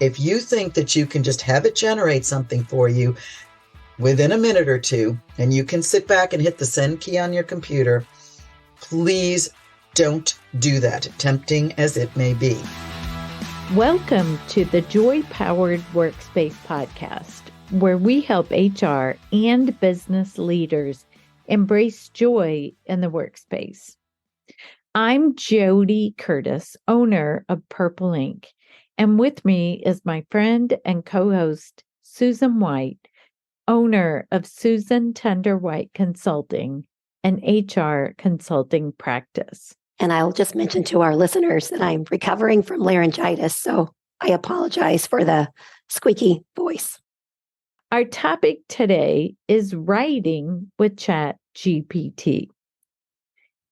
If you think that you can just have it generate something for you within a minute or two, and you can sit back and hit the send key on your computer, please don't do that, tempting as it may be. Welcome to the Joy-Powered Workspace podcast, where we help HR and business leaders embrace joy in the workspace. I'm JoDee Curtis, owner of Purple Ink, and with me is my friend and co-host, Susan White, owner of Susan Tender White Consulting, an HR consulting practice. And I'll just mention to our listeners that I'm recovering from laryngitis, so I apologize for the squeaky voice. Our topic today is writing with ChatGPT.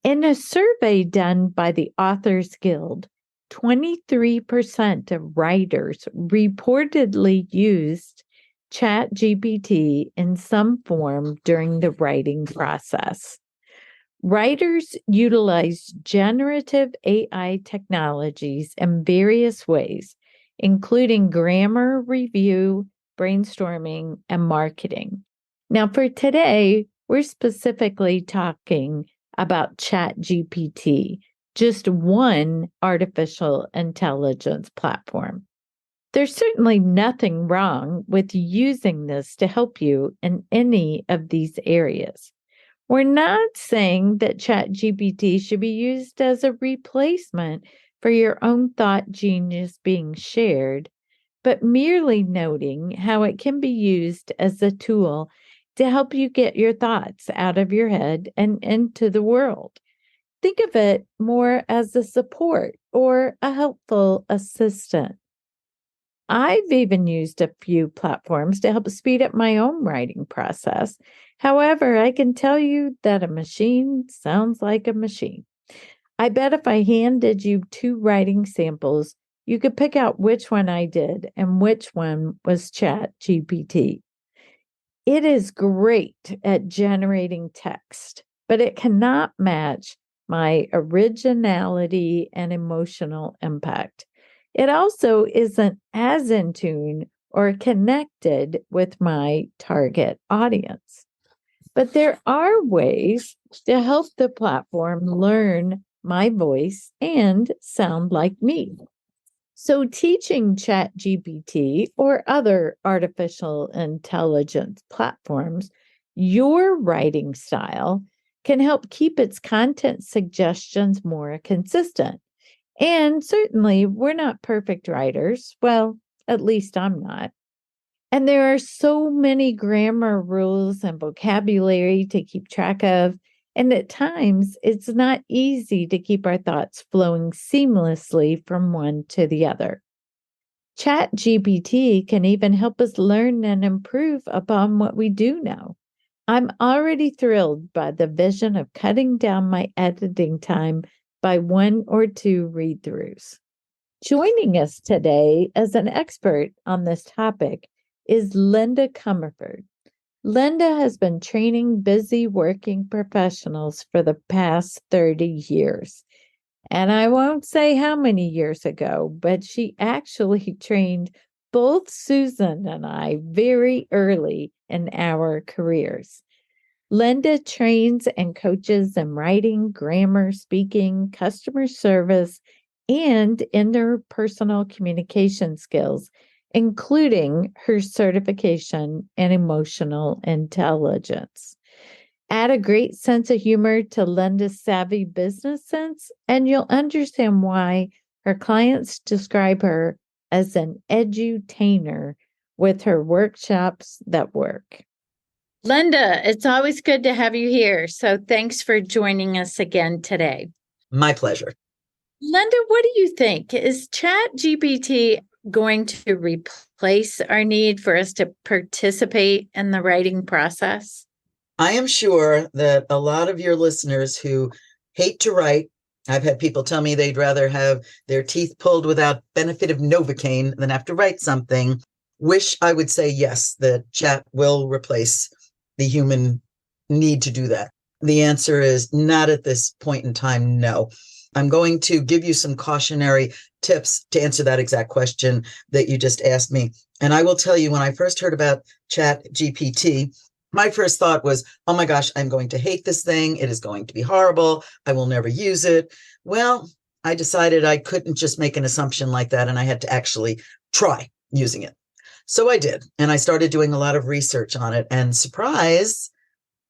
In a survey done by the Authors Guild, 23% of writers reportedly used ChatGPT in some form during the writing process. Writers utilize generative AI technologies in various ways, including grammar review, brainstorming, and marketing. Now, for today, we're specifically talking about ChatGPT, just one artificial intelligence platform. There's certainly nothing wrong with using this to help you in any of these areas. We're not saying that ChatGPT should be used as a replacement for your own thought genius being shared, but merely noting how it can be used as a tool to help you get your thoughts out of your head and into the world. Think of it more as a support or a helpful assistant. I've even used a few platforms to help speed up my own writing process. However, I can tell you that a machine sounds like a machine. I bet if I handed you two writing samples, you could pick out which one I did and which one was ChatGPT. It is great at generating text, but it cannot match my originality and emotional impact. It also isn't as in tune or connected with my target audience. But there are ways to help the platform learn my voice and sound like me. So teaching ChatGPT or other artificial intelligence platforms your writing style can help keep its content suggestions more consistent. And certainly, we're not perfect writers. Well, at least I'm not. And there are so many grammar rules and vocabulary to keep track of. And at times, it's not easy to keep our thoughts flowing seamlessly from one to the other. ChatGPT can even help us learn and improve upon what we do know. I'm already thrilled by the vision of cutting down my editing time by one or two read-throughs. Joining us today as an expert on this topic is Linda Comerford. Linda has been training busy working professionals for the past 30 years. And I won't say how many years ago, but she actually trained both Susan and I very early in our careers. Linda trains and coaches in writing, grammar, speaking, customer service, and interpersonal communication skills, including her certification in emotional intelligence. Add a great sense of humor to Linda's savvy business sense, and you'll understand why her clients describe her as an edutainer with her workshops that work. Linda, it's always good to have you here. So thanks for joining us again today. My pleasure. Linda, what do you think? Is ChatGPT going to replace our need for us to participate in the writing process? I am sure that a lot of your listeners who hate to write, I've had people tell me they'd rather have their teeth pulled without benefit of Novocaine than have to write something, wish I would say yes, that chat will replace the human need to do that. The answer is not at this point in time, no. I'm going to give you some cautionary tips to answer that exact question that you just asked me. And I will tell you, when I first heard about ChatGPT, my first thought was, oh my gosh, I'm going to hate this thing. It is going to be horrible. I will never use it. Well, I decided I couldn't just make an assumption like that, and I had to actually try using it. So I did, and I started doing a lot of research on it, and surprise,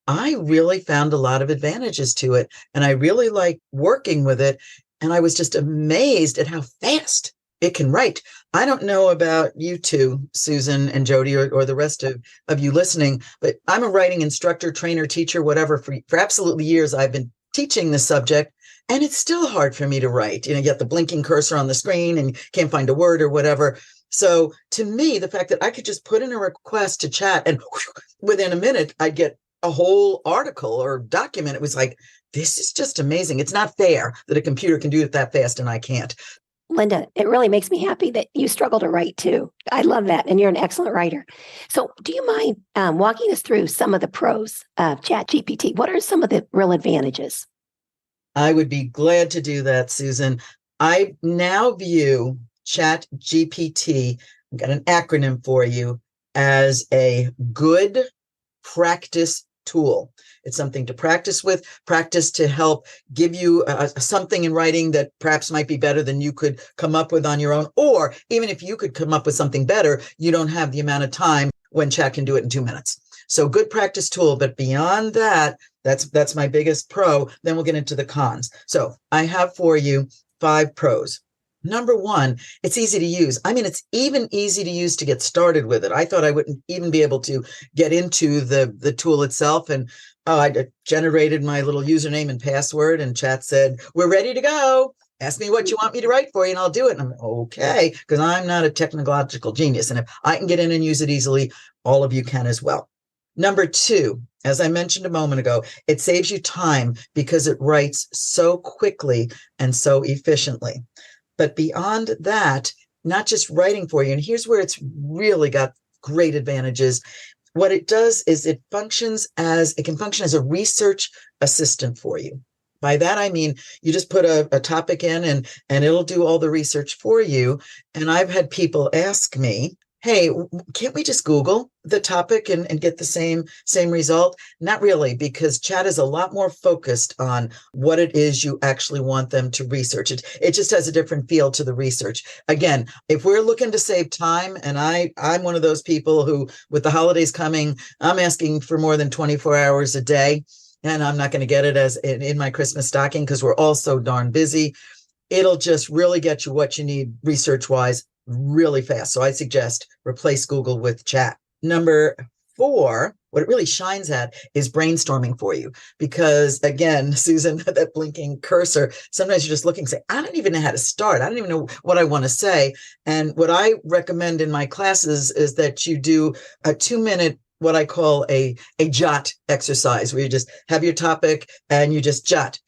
I really found a lot of advantages to it, and I really like working with it. And I was just amazed at how fast it can write. I don't know about you two, Susan and JoDee, or the rest of you listening, but I'm a writing instructor, trainer, teacher, whatever. For absolutely years, I've been teaching this subject, and it's still hard for me to write. You get the blinking cursor on the screen and you can't find a word or whatever. So to me, the fact that I could just put in a request to chat and within a minute, I'd get a whole article or document. It was like, this is just amazing. It's not fair that a computer can do it that fast and I can't. Linda, it really makes me happy that you struggle to write too. I love that. And you're an excellent writer. So do you mind walking us through some of the pros of ChatGPT? What are some of the real advantages? I would be glad to do that, Susan. I now view ChatGPT, I've got an acronym for you, as a good practice tool. It's something to practice with, practice to help give you something in writing that perhaps might be better than you could come up with on your own. Or even if you could come up with something better, you don't have the amount of time when chat can do it in 2 minutes. So good practice tool. But beyond that, that's my biggest pro. Then we'll get into the cons. So I have for you 5 pros. Number 1, it's easy to use. I mean, it's even easy to use to get started with it. I thought I wouldn't even be able to get into the tool itself. And I generated my little username and password, and chat said, we're ready to go. Ask me what you want me to write for you and I'll do it. And I'm okay, because I'm not a technological genius. And if I can get in and use it easily, all of you can as well. Number 2, as I mentioned a moment ago, it saves you time because it writes so quickly and so efficiently. But beyond that, not just writing for you, and here's where it's really got great advantages. What it does is it can function as a research assistant for you. By that, I mean, you just put a topic in and it'll do all the research for you. And I've had people ask me, hey, can't we just Google the topic and get the same result? Not really, because chat is a lot more focused on what it is you actually want them to research. It just has a different feel to the research. Again, if we're looking to save time, and I'm one of those people who, with the holidays coming, I'm asking for more than 24 hours a day, and I'm not going to get it as in my Christmas stocking because we're all so darn busy. It'll just really get you what you need research-wise really fast. So I suggest replace Google with chat. Number 4, what it really shines at is brainstorming for you. Because again, Susan, that blinking cursor, sometimes you're just looking and say, I don't even know how to start. I don't even know what I want to say. And what I recommend in my classes is that you do a 2-minute, what I call a jot exercise, where you just have your topic and you just jot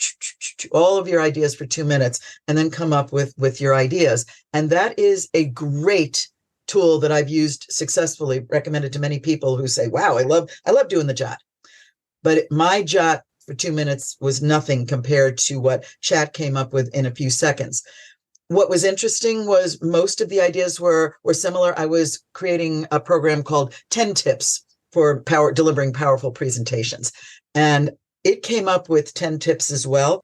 all of your ideas for 2 minutes and then come up with your ideas. And that is a great tool that I've used successfully, recommended to many people who say, wow, I love doing the jot. But my jot for 2 minutes was nothing compared to what chat came up with in a few seconds. What was interesting was most of the ideas were similar. I was creating a program called 10 Tips for delivering powerful presentations. And it came up with 10 tips as well.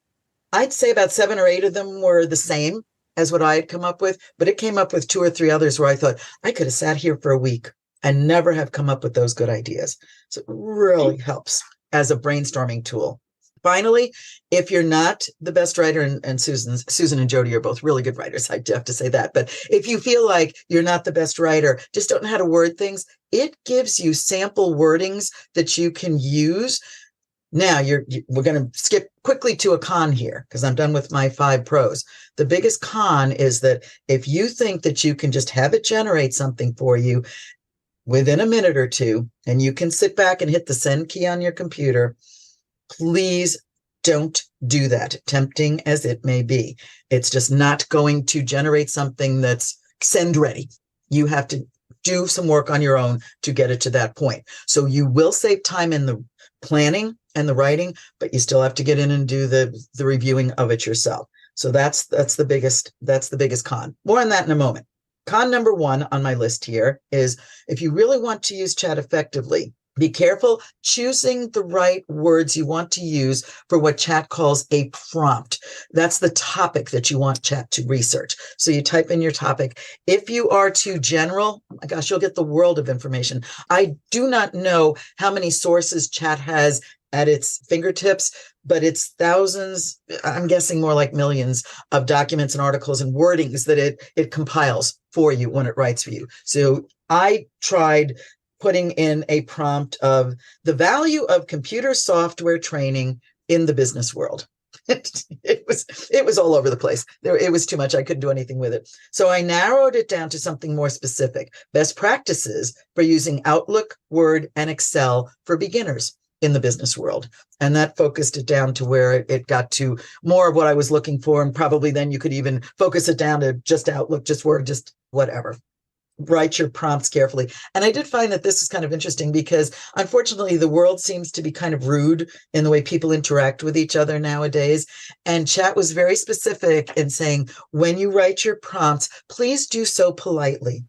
I'd say about 7 or 8 of them were the same as what I had come up with, but it came up with 2 or 3 others where I thought I could have sat here for a week and never have come up with those good ideas. So it really helps as a brainstorming tool. Finally, if you're not the best writer, and Susan and JoDee are both really good writers, I have to say that. But if you feel like you're not the best writer, just don't know how to word things, it gives you sample wordings that you can use. Now we're going to skip quickly to a con here because I'm done with my 5 pros. The biggest con is that if you think that you can just have it generate something for you within a minute or 2, and you can sit back and hit the send key on your computer, please don't do that, tempting as it may be. It's just not going to generate something that's send ready. You have to do some work on your own to get it to that point. So you will save time in the planning and the writing, but you still have to get in and do the reviewing of it yourself. So that's the biggest con. More on that in a moment. Con number one on my list here is if you really want to use chat effectively, be careful choosing the right words you want to use for what chat calls a prompt. That's the topic that you want chat to research. So you type in your topic. If you are too general, oh my gosh, you'll get the world of information. I do not know how many sources chat has at its fingertips, but it's thousands, I'm guessing more like millions of documents and articles and wordings that it compiles for you when it writes for you. So I tried putting in a prompt of the value of computer software training in the business world. It was all over the place. It was too much. I couldn't do anything with it. So I narrowed it down to something more specific. Best practices for using Outlook, Word, and Excel for beginners in the business world. And that focused it down to where it got to more of what I was looking for. And probably then you could even focus it down to just Outlook, just Word, just whatever. Write your prompts carefully. And I did find that this is kind of interesting because unfortunately the world seems to be kind of rude in the way people interact with each other nowadays. And chat was very specific in saying, when you write your prompts, please do so politely.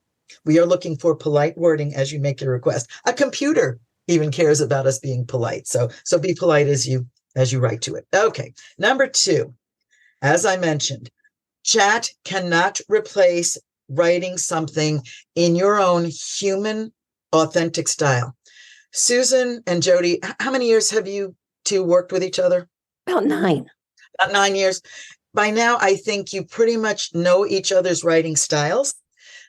We are looking for polite wording as you make your request. A computer even cares about us being polite. So be polite as you write to it. Okay. Number two, as I mentioned, chat cannot replace writing something in your own human, authentic style. Susan and JoDee, how many years have you two worked with each other? About 9. About 9 years. By now, I think you pretty much know each other's writing styles.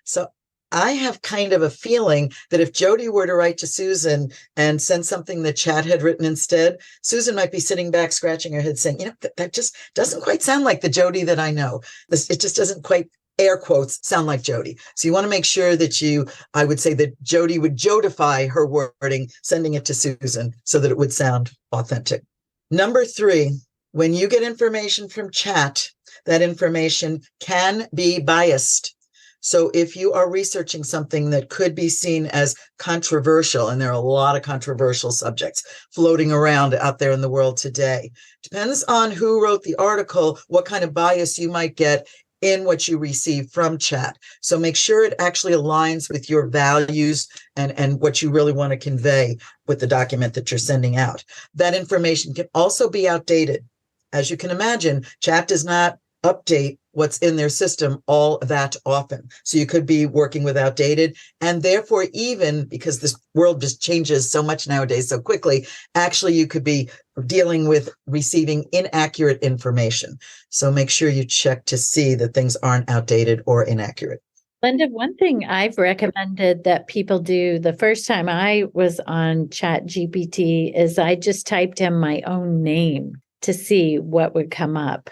So I have kind of a feeling that if JoDee were to write to Susan and send something that chat had written instead, Susan might be sitting back, scratching her head saying, that just doesn't quite sound like the JoDee that I know. It just doesn't quite, air quotes, sound like JoDee. So you want to make sure that I would say that JoDee would JoDify her wording, sending it to Susan so that it would sound authentic. Number 3, when you get information from chat, that information can be biased. So if you are researching something that could be seen as controversial, and there are a lot of controversial subjects floating around out there in the world today, depends on who wrote the article, what kind of bias you might get in what you receive from chat. So make sure it actually aligns with your values and what you really want to convey with the document that you're sending out. That information can also be outdated. As you can imagine, chat does not update what's in their system all that often. So you could be working with outdated, and therefore, even because this world just changes so much nowadays so quickly, actually you could be dealing with receiving inaccurate information. So make sure you check to see that things aren't outdated or inaccurate. Linda, one thing I've recommended that people do the first time I was on ChatGPT is I just typed in my own name to see what would come up.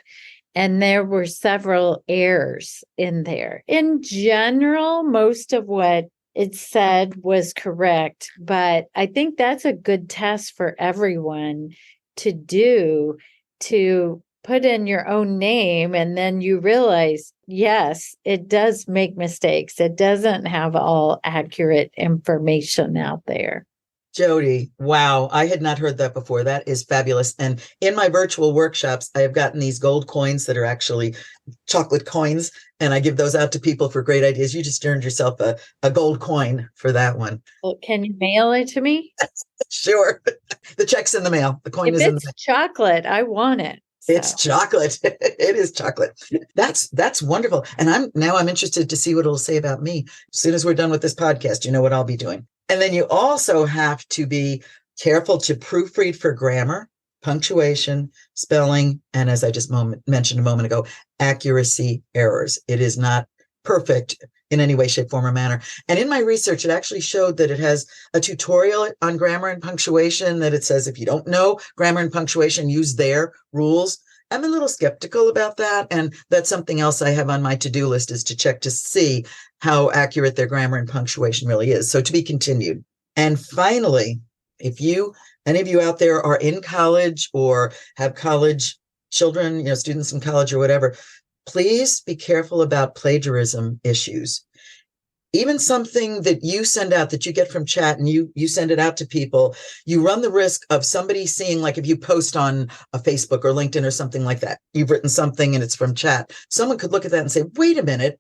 And there were several errors in there. In general, most of what it said was correct, but I think that's a good test for everyone to do, to put in your own name, and then you realize, yes, it does make mistakes. It doesn't have all accurate information out there. JoDee, wow, I had not heard that before. That is fabulous. And in my virtual workshops, I have gotten these gold coins that are actually chocolate coins, and I give those out to people for great ideas. You just earned yourself a gold coin for that one. Well, can you mail it to me? Sure. The check's in the mail. The coin is in the mail. It's chocolate, I want it. So. It's chocolate. It is chocolate. That's wonderful. And I'm interested to see what it'll say about me. As soon as we're done with this podcast, you know what I'll be doing. And then you also have to be careful to proofread for grammar, punctuation, spelling, and as I just mentioned a moment ago, accuracy errors. It is not perfect in any way, shape, form, or manner. And in my research, it actually showed that it has a tutorial on grammar and punctuation that it says if you don't know grammar and punctuation, use their rules. I'm a little skeptical about that. And that's something else I have on my to-do list, is to check to see how accurate their grammar and punctuation really is. So to be continued. And finally, if any of you out there are in college or have college children, students in college or whatever, please be careful about plagiarism issues. even something that you send out that you get from chat and you send it out to people, you run the risk of somebody seeing, like if you post on a Facebook or LinkedIn or something like that, you've written something and it's from chat. Someone could look at that and say, wait a minute,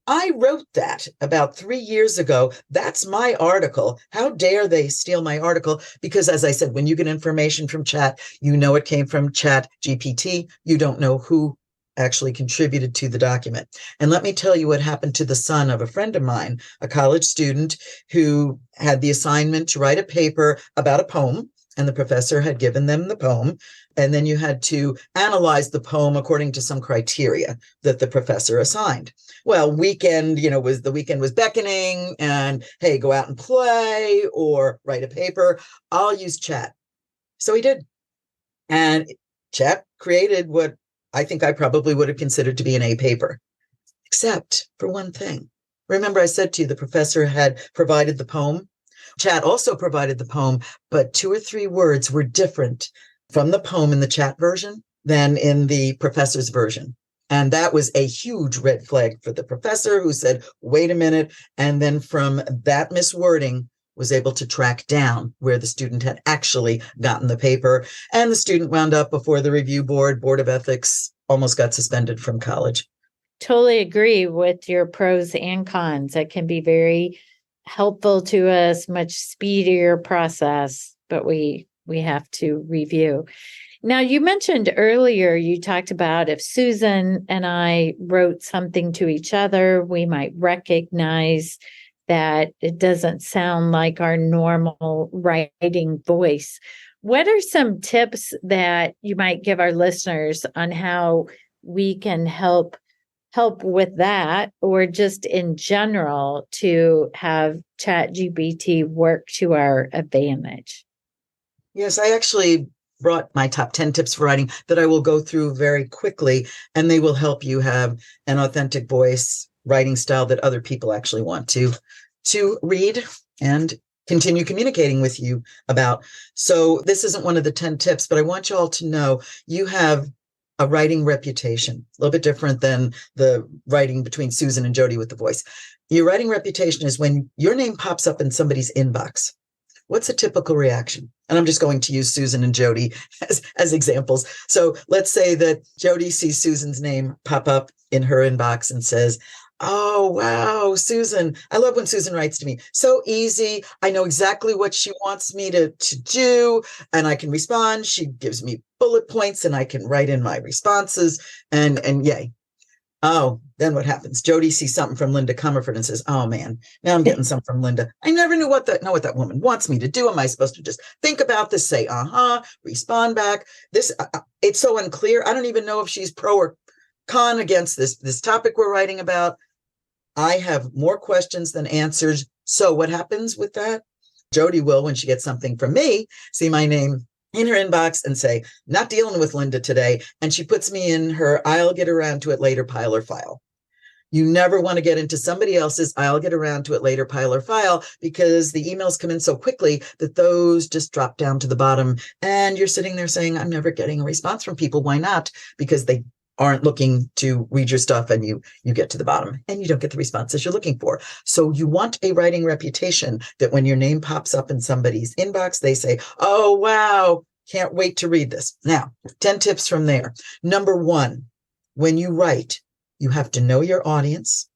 I wrote that about 3 years ago. That's my article. How dare they steal my article? Because as I said, when you get information from chat, you know it came from ChatGPT. You don't know who actually contributed to the document. And let me tell you what happened to the son of a friend of mine, a college student who had the assignment to write a paper about a poem, and the professor had given them the poem. And then you had to analyze the poem according to some criteria that the professor assigned. Well, the weekend was beckoning, and hey, go out and play or write a paper. I'll use chat. So he did. And chat created what I think I probably would have considered to be an A paper, except for one thing. Remember, I said to you, the professor had provided the poem. Chat also provided the poem, but 2 or 3 words were different from the poem in the chat version than in the professor's version. And that was a huge red flag for the professor, who said, wait a minute. And then from that miswording, was able to track down where the student had actually gotten the paper. And the student wound up before the review board of ethics, almost got suspended from college. Totally agree with your pros and cons. It can be very helpful to us, much speedier process, but we have to review. Now, you mentioned earlier, you talked about if Susan and I wrote something to each other, we might recognize that it doesn't sound like our normal writing voice. What are some tips that you might give our listeners on how we can help with that, or just in general to have ChatGPT work to our advantage? Yes, I actually brought my top 10 tips for writing that I will go through very quickly, and they will help you have an authentic voice, writing style that other people actually want to read and continue communicating with you about. So this isn't one of the 10 tips, but I want you all to know you have a writing reputation, a little bit different than the writing between Susan and JoDee with the voice. Your writing reputation is when your name pops up in somebody's inbox. What's a typical reaction? And I'm just going to use Susan and JoDee as examples. So let's say that JoDee sees Susan's name pop up in her inbox and says, oh, wow, Susan. I love when Susan writes to me. So easy. I know exactly what she wants me to do, and I can respond. She gives me bullet points, and I can write in my responses, and yay. Oh, then what happens? JoDee sees something from Linda Comerford and says, oh, man, now I'm getting something from Linda. I never know what that woman wants me to do. Am I supposed to just think about this, say, respond back? It's so unclear. I don't even know if she's pro or con against this topic we're writing about. I have more questions than answers. So what happens with that? JoDee will, when she gets something from me, see my name in her inbox and say, not dealing with Linda today. And she puts me in her I'll get around to it later pile or file. You never want to get into somebody else's I'll get around to it later pile or file, because the emails come in so quickly that those just drop down to the bottom. And you're sitting there saying, I'm never getting a response from people. Why not? Because they aren't looking to read your stuff, and you get to the bottom and you don't get the responses you're looking for. So you want a writing reputation that when your name pops up in somebody's inbox, they say, oh, wow, can't wait to read this. Now, 10 tips from there. Number 1, when you write, you have to know your audience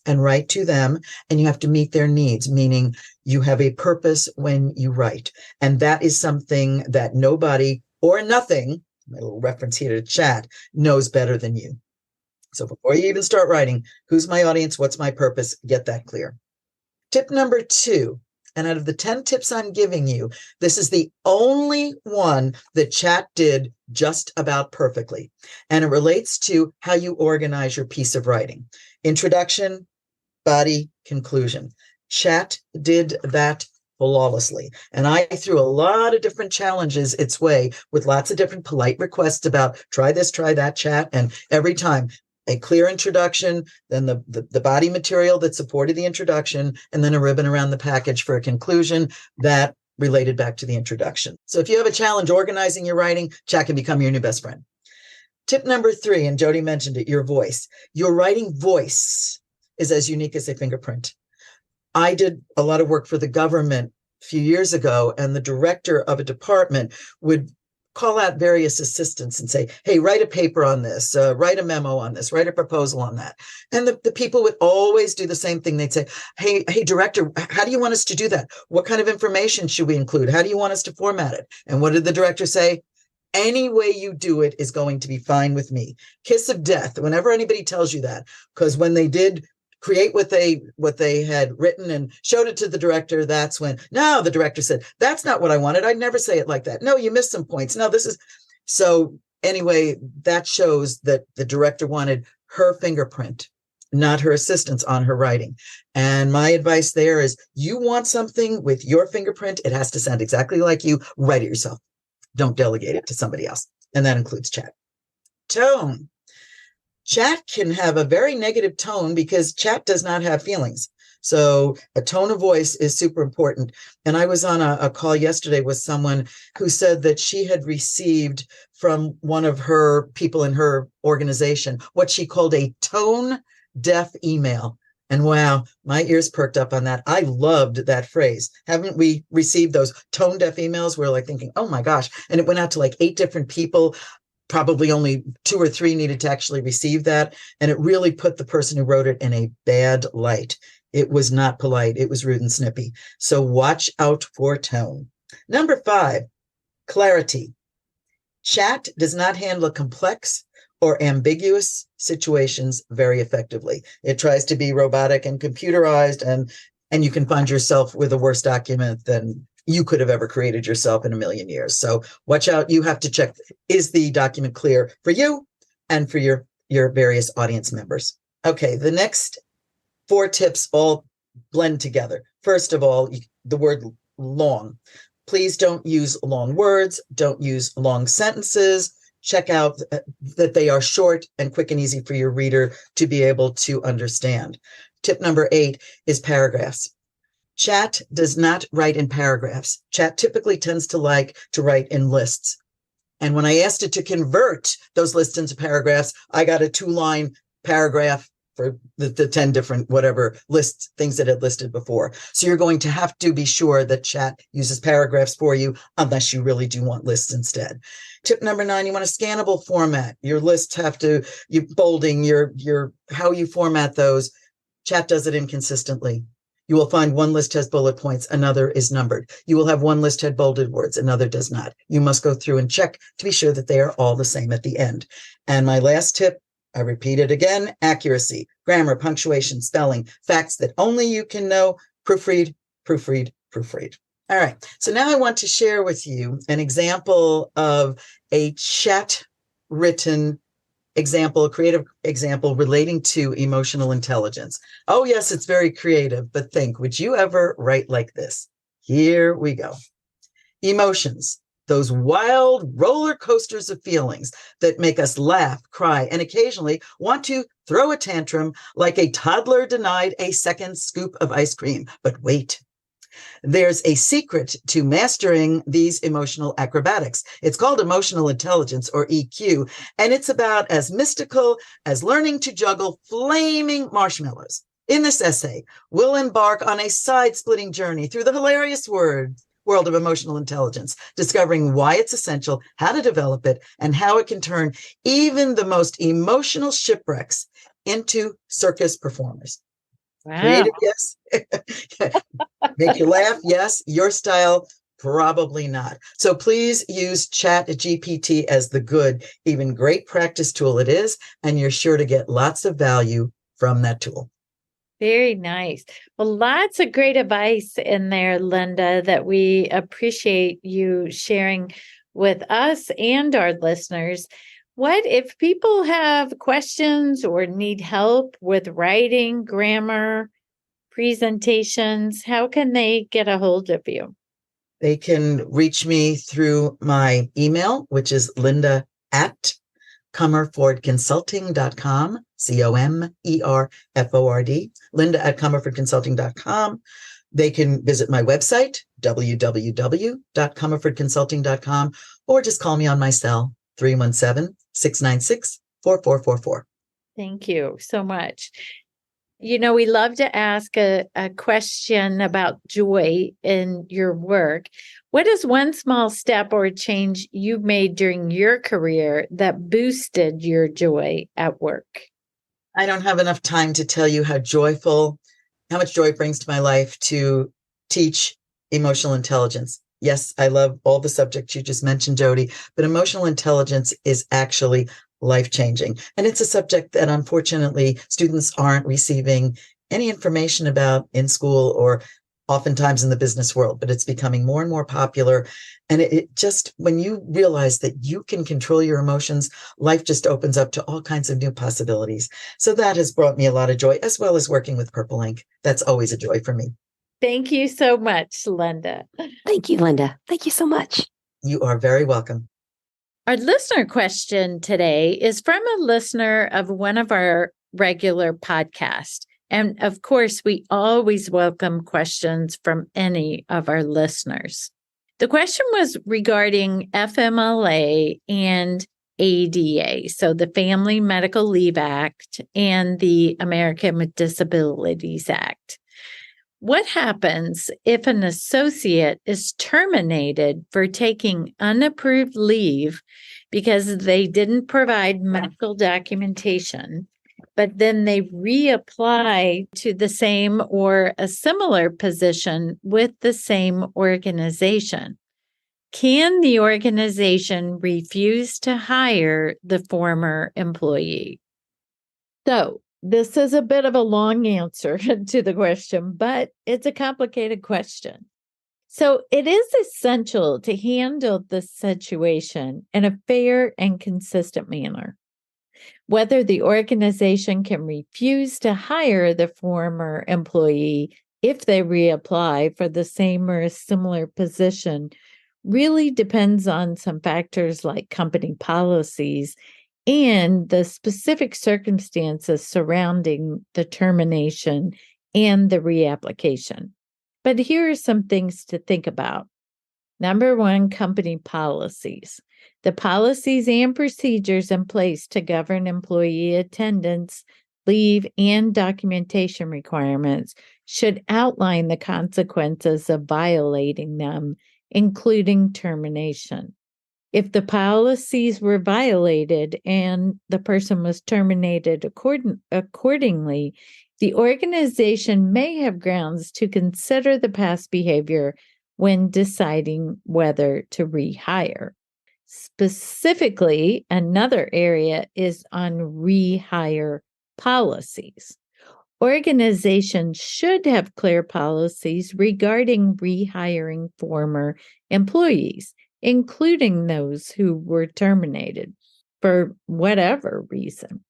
and write to them, and you have to meet their needs, meaning you have a purpose when you write. And that is something that nobody or nothing, my little reference here to chat, knows better than you. So before you even start writing, who's my audience? What's my purpose? Get that clear. Tip number 2, and out of the 10 tips I'm giving you, this is the only one that chat did just about perfectly. And it relates to how you organize your piece of writing. Introduction, body, conclusion. Chat did that flawlessly. And I threw a lot of different challenges its way with lots of different polite requests about try this, try that, chat. And every time a clear introduction, then the body material that supported the introduction, and then a ribbon around the package for a conclusion that related back to the introduction. So if you have a challenge organizing your writing, chat can become your new best friend. Tip number 3, and JoDee mentioned it, your voice. Your writing voice is as unique as a fingerprint. I did a lot of work for the government a few years ago, and the director of a department would call out various assistants and say, hey, write a paper on this, write a memo on this, write a proposal on that. And the people would always do the same thing. They'd say, hey, director, how do you want us to do that? What kind of information should we include? How do you want us to format it? And what did the director say? Any way you do it is going to be fine with me. Kiss of death, whenever anybody tells you that, because when they did create what they had written and showed it to the director, that's when, no, the director said, that's not what I wanted. I'd never say it like that. No, you missed some points. No, this is. So anyway, that shows that the director wanted her fingerprint, not her assistance on her writing. And my advice there is, you want something with your fingerprint, it has to sound exactly like you. Write it yourself. Don't delegate it to somebody else. And that includes chat. Tone. Chat can have a very negative tone because chat does not have feelings. So a tone of voice is super important. And I was on a call yesterday with someone who said that she had received from one of her people in her organization what she called a tone deaf email. And wow, my ears perked up on that. I loved that phrase. Haven't we received those tone deaf emails? We're like thinking, oh my gosh. And it went out to like 8 different people. Probably only 2 or 3 needed to actually receive that. And it really put the person who wrote it in a bad light. It was not polite. It was rude and snippy. So watch out for tone. Number 5, clarity. Chat does not handle complex or ambiguous situations very effectively. It tries to be robotic and computerized, and you can find yourself with a worse document than you could have ever created yourself in a million years. So watch out. You have to check, is the document clear for you and for your various audience members? Okay, the next 4 tips all blend together. First of all, the word long. Please don't use long words. Don't use long sentences. Check out that they are short and quick and easy for your reader to be able to understand. Tip number 8 is paragraphs. Chat does not write in paragraphs. Chat typically tends to like to write in lists. And when I asked it to convert those lists into paragraphs, I got a 2-line paragraph for the 10 different whatever lists, things that it listed before. So you're going to have to be sure that chat uses paragraphs for you, unless you really do want lists instead. Tip number 9, you want a scannable format. Your lists have to, you bolding, your how you format those. Chat does it inconsistently. You will find one list has bullet points, another is numbered. You will have one list had bolded words, another does not. You must go through and check to be sure that they are all the same at the end. And my last tip, I repeat it again, accuracy, grammar, punctuation, spelling, facts that only you can know, proofread, proofread, proofread. All right, so now I want to share with you an example of a chat written example, a creative example relating to emotional intelligence. Oh, yes, it's very creative, but think, would you ever write like this? Here we go. Emotions, those wild roller coasters of feelings that make us laugh, cry, and occasionally want to throw a tantrum like a toddler denied a second scoop of ice cream. But wait. There's a secret to mastering these emotional acrobatics. It's called emotional intelligence, or EQ, and it's about as mystical as learning to juggle flaming marshmallows. In this essay, we'll embark on a side-splitting journey through the hilarious world of emotional intelligence, discovering why it's essential, how to develop it, and how it can turn even the most emotional shipwrecks into circus performers. Wow. Creative, yes. Make you laugh, yes. Your style, probably not. So please use ChatGPT as the good, even great practice tool it is, and you're sure to get lots of value from that tool. Very nice. Well, lots of great advice in there, Linda, that we appreciate you sharing with us and our listeners. What if people have questions or need help with writing, grammar, presentations? How can they get a hold of you? They can reach me through my email, which is linda@comerfordconsulting.com, COMERFORD, linda@comerfordconsulting.com. They can visit my website, www.comerfordconsulting.com, or just call me on my cell, 317-696-4444. Thank you so much. We love to ask a question about joy in your work. What is one small step or change you made during your career that boosted your joy at work? I don't have enough time to tell you how much joy it brings to my life to teach emotional intelligence. Yes, I love all the subjects you just mentioned, JoDee, but emotional intelligence is actually life-changing. And it's a subject that unfortunately students aren't receiving any information about in school or oftentimes in the business world, but it's becoming more and more popular. And it just, when you realize that you can control your emotions, life just opens up to all kinds of new possibilities. So that has brought me a lot of joy, as well as working with Purple Ink. That's always a joy for me. Thank you so much, Linda. Thank you, Linda. Thank you so much. You are very welcome. Our listener question today is from a listener of one of our regular podcasts. And of course, we always welcome questions from any of our listeners. The question was regarding FMLA and ADA, so the Family Medical Leave Act and the American with Disabilities Act. What happens if an associate is terminated for taking unapproved leave because they didn't provide medical documentation, but then they reapply to the same or a similar position with the same organization? Can the organization refuse to hire the former employee? So, this is a bit of a long answer to the question, but it's a complicated question. So, it is essential to handle the situation in a fair and consistent manner. Whether the organization can refuse to hire the former employee if they reapply for the same or a similar position really depends on some factors like company policies and the specific circumstances surrounding the termination and the reapplication. But here are some things to think about. Number one, company policies. The policies and procedures in place to govern employee attendance, leave, and documentation requirements should outline the consequences of violating them, including termination. If the policies were violated and the person was terminated accordingly, the organization may have grounds to consider the past behavior when deciding whether to rehire. Specifically, another area is on rehire policies. Organizations should have clear policies regarding rehiring former employees, including those who were terminated for whatever reason.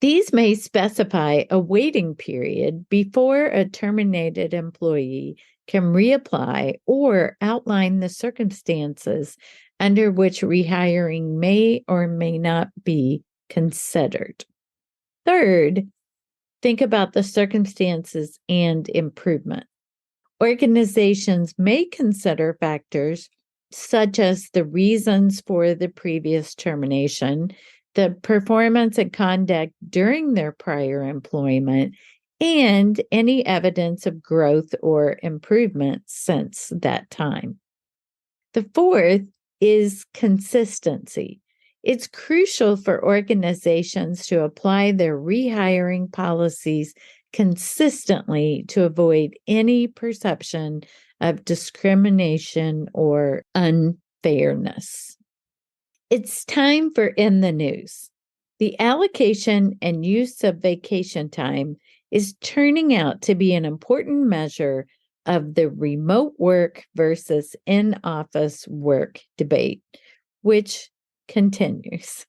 These may specify a waiting period before a terminated employee can reapply or outline the circumstances under which rehiring may or may not be considered. Third, think about the circumstances and improvement. Organizations may consider factors such as the reasons for the previous termination, the performance and conduct during their prior employment, and any evidence of growth or improvement since that time. The fourth is consistency. It's crucial for organizations to apply their rehiring policies consistently to avoid any perception of discrimination or unfairness. It's time for In the News. The allocation and use of vacation time is turning out to be an important measure of the remote work versus in-office work debate, which continues.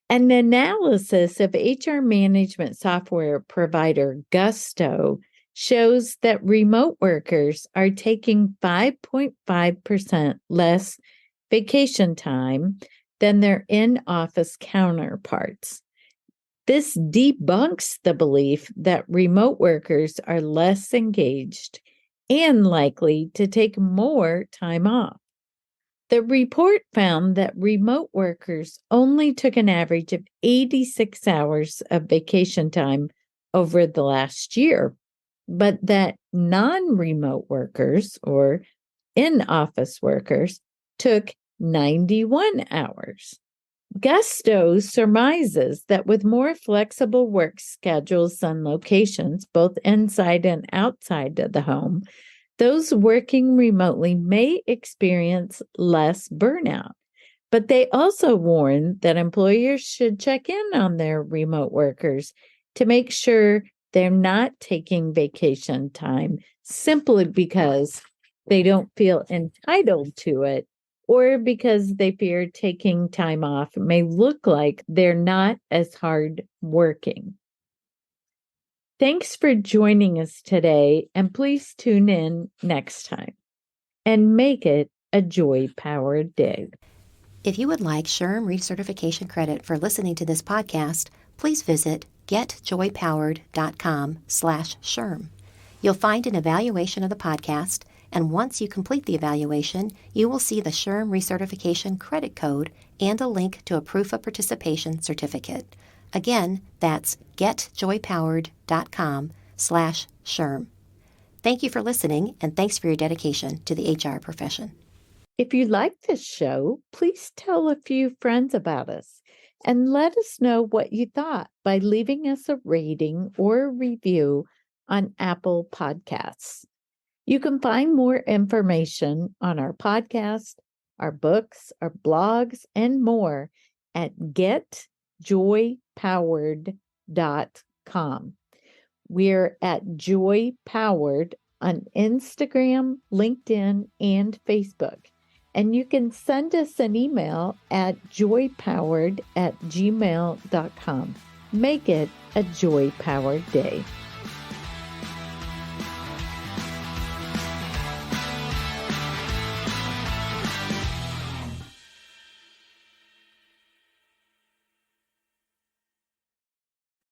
An analysis of HR management software provider Gusto shows that remote workers are taking 5.5% less vacation time than their in-office counterparts. This debunks the belief that remote workers are less engaged and likely to take more time off. The report found that remote workers only took an average of 86 hours of vacation time over the last year, but that non-remote workers or in-office workers took 91 hours. Gusto surmises that with more flexible work schedules and locations, both inside and outside of the home, those working remotely may experience less burnout. But they also warn that employers should check in on their remote workers to make sure they're not taking vacation time simply because they don't feel entitled to it, or because they fear taking time off may look like they're not as hard working. Thanks for joining us today, and please tune in next time and make it a joy-powered day. If you would like SHRM recertification credit for listening to this podcast, please visit getjoypowered.com/SHRM. You'll find an evaluation of the podcast, and once you complete the evaluation, you will see the SHRM recertification credit code and a link to a proof of participation certificate. Again, that's getjoypowered.com/SHRM. Thank you for listening, and thanks for your dedication to the HR profession. If you like this show, please tell a few friends about us and let us know what you thought by leaving us a rating or a review on Apple Podcasts. You can find more information on our podcast, our books, our blogs, and more at getjoypowered.com. We're at Joy Powered on Instagram, LinkedIn, and Facebook. And you can send us an email at joypowered@gmail.com. Make it a joy-powered day.